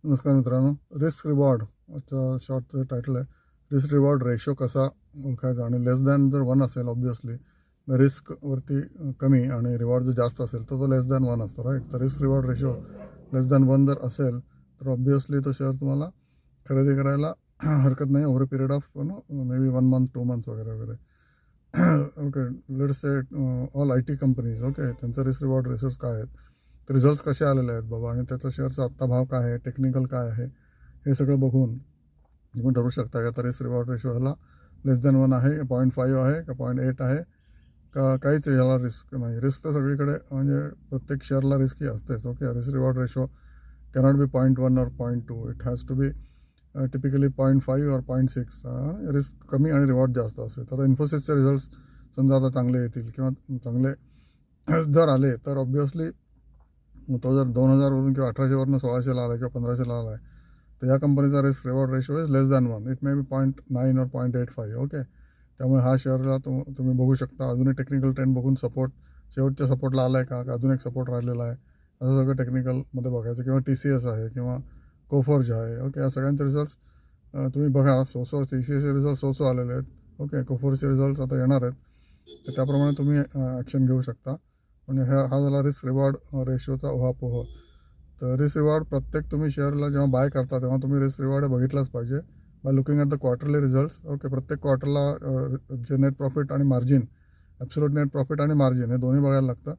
नमस्कार मित्रांनो. Risk reward शॉर्टचं title आहे. रिस्क रिवॉर्ड रेशो कसा ओळखायचा आणि लेस दॅन जर 1 असेल ऑब्वियसली रिस्कवरती कमी आणि रिवॉर्ड जर जास्त असेल तर तो लेस दॅन 1 असतो, राईट. तर रिस्क रिवॉर्ड रेशो लेस दॅन 1 जर असेल तर ऑब्वियसली तो शेअर तुम्हाला खरेदी करायला हरकत नाही over a period of may be 1 month 2 months वगैरे वगैरे. Okay, let's say all IT companies, okay, त्यांचं रिस्क रिवॉर्ड रेशोज काय आहेत, रिझल्ट्स कसे आलेले आहेत बाबा आणि त्याचा शेअरचा आत्ता भाव काय आहे, टेक्निकल काय आहे, हे सगळं बघून तुम्ही ठरवू शकता का तर रिस्क रिवॉर्ड रेशो ह्याला लेस दॅन 1 आहे, 0.5 आहे का 0.8 आहे का काहीच याला रिस्क नाही. रिस्क तर सगळीकडे म्हणजे प्रत्येक शेअरला रिस्कही असतेच. Okay, risk reward ratio cannot be 0.1 और 0.2. It has to be typically 0.5 और 0.6. रिस्क कमी आणि रिवॉर्ड जास्त असते. आता इन्फोसिसचे रिझल्ट्स समजा आता चांगले येतील किंवा चांगले जर आले तर ऑब्वियसली तो जर 2000वरून किंवा 1800वरून 1600ला आला किंवा 1500ला आला आहे तर या कंपनीचा risk reward ratio is less than 1. It may be 0.9 और 0.85. ओके, त्यामुळे हा शेअरला तुम्ही बघू शकता. अजूनही टेक्निकल ट्रेंड बघून सपोर्ट शेवटच्या सपोर्टला आला आहे का अजून एक सपोर्ट राहिलेला आहे असं सगळं टेक्निकलमध्ये बघायचं. किंवा TCS आहे किंवा कोफोर्ज आहे. ओके, या सगळ्यांचे रिझल्ट्स तुम्ही बघा. TCSचे रिझल्ट सो आलेले आहेत. ओके, कोफोर्जचे रिझल्ट्स आता येणार आहेत तर त्याप्रमाणे तुम्ही ॲक्शन घेऊ शकता. म्हणजे हा झाला रिस्क रिवॉर्ड रेशोचा उहापोह. तर रिस्क रिवॉर्ड प्रत्येक तुम्ही शेअरला जेव्हा बाय करता तेव्हा तुम्ही रिस्क रिवॉर्ड बघितलाच पाहिजे by looking at the quarterly results. Okay, प्रत्येक क्वार्टरला जे नेट प्रॉफिट आणि मार्जिन, ॲब्सोल्यूट नेट प्रॉफिट आणि मार्जिन हे दोन्ही बघायला लागतं.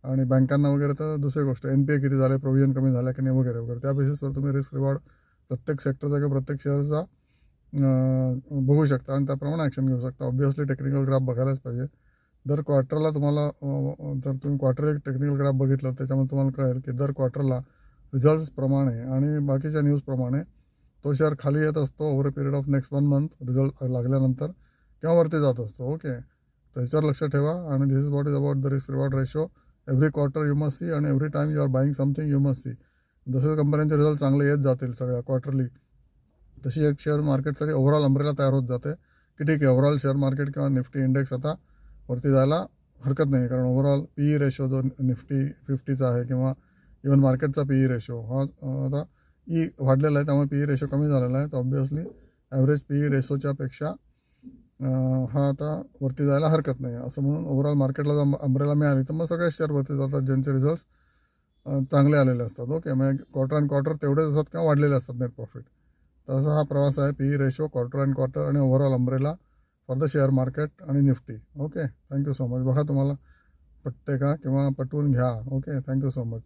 आणि बँकांना वगैरे तर दुसरी गोष्ट NPA किती झाले, प्रोव्हिजन कमी झालं की नाही वगैरे वगैरे. त्या बेसिसवर तुम्ही रिस्क रिवॉर्ड प्रत्येक सेक्टरचा किंवा प्रत्येक शेअरचा बघू शकता आणि त्याप्रमाणे ॲक्शन घेऊ शकता. ऑब्वियसली टेक्निकल ग्राफ बघायलाच पाहिजे. दर क्वार्टरला तुम्हाला जर तुम्ही क्वार्टरली टेक्निकल ग्राफ बघितलं त्याच्यामध्ये तुम्हाला कळेल की दर क्वार्टरला रिझल्ट्सप्रमाणे आणि बाकीच्या न्यूजप्रमाणे तो शेअर खाली येत असतो over a period of next 1 month result लागल्यानंतर किंवा वरती जात असतो. ओके, तर ह्याच्यावर लक्ष ठेवा. आणि this is what is about the risk reward ratio. Every quarter you must see आणि every time you are buying something you must see. जसे कंपन्यांचे रिझल्ट चांगले येत जातील सगळ्या क्वार्टरली तशी एक शेअर मार्केटसाठी ओव्हरऑल अम्ब्रेला तयार होत जाते की ठीक आहे ओव्हरऑल शेअर मार्केट किंवा निफ्टी इंडेक्स आता वरती जायला हरकत नाही. कारण ओव्हरऑल PE रेशो जो निफ्टी 50चा आहे किंवा इव्हन मार्केटचा PE रेशो हा आता वाढलेला आहे त्यामुळे PE रेशो कमी झालेला आहे. तर ऑब्वियसली ॲव्हरेज PE रेशोच्या पेक्षा हा आता वरती जायला हरकत नाही. असं म्हणून ओव्हरऑल मार्केटला जर अम्ब्रेला मिळाली तर मग सगळे शेअर वरती जातात ज्यांचे रिझल्ट्स चांगले आलेले असतात. ओके, मग क्वार्टर अँड क्वार्टर तेवढेच असतात किंवा वाढलेले असतात नेट प्रॉफिट. तर असा हा प्रवास आहे PE ratio, quarter and quarter आणि overall umbrella for the share market आणि Nifty. Okay, thank you so much. बघा तुम्हाला पटते का किंवा पटवून घ्या. Okay, thank you so much.